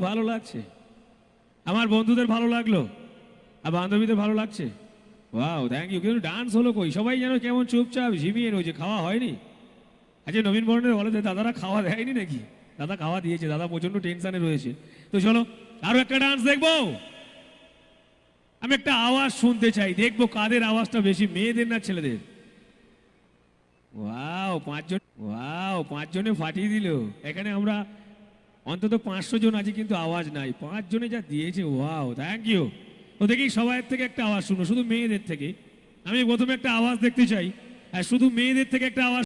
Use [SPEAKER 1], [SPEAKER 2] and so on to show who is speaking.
[SPEAKER 1] ভালো লাগছে, আমার বন্ধুদের ভালো লাগলো, আর বান্ধবীদের ভালো লাগছে। Wow, thank you. কিন্তু ডান্স হলো কই? সবাই যেন কেমন চুপচাপ ঝিমিয়ে রয়েছে, খাওয়া হয়নি। আচ্ছা, নবীন বর্ণের বলে যে দাদারা খাওয়া দেয়নি নাকি? দাদা খাওয়া দিয়েছে, দাদা প্রচন্ড টেনশনে রয়েছে। তো চলো আরো একটা ডান্স দেখবো। আমি একটা আওয়াজ শুনতে চাই, দেখবো কাদের আওয়াজটা বেশি, মেয়েদের না ছেলেদের। পাঁচজনে ফাটিয়ে দিল। এখানে আমরা অন্তত 500 জন আছি, কিন্তু আওয়াজ নাই। 5 জনে যা দিয়েছে, ওয়াও, থ্যাংক ইউ। তো দেখি সবাই থেকে একটা আওয়াজ শুনো, শুধু মেয়েদের থেকে। আমি প্রথমে একটা আওয়াজ দেখতে চাই, আর শুধু মেয়েদের থেকে একটা আওয়াজ।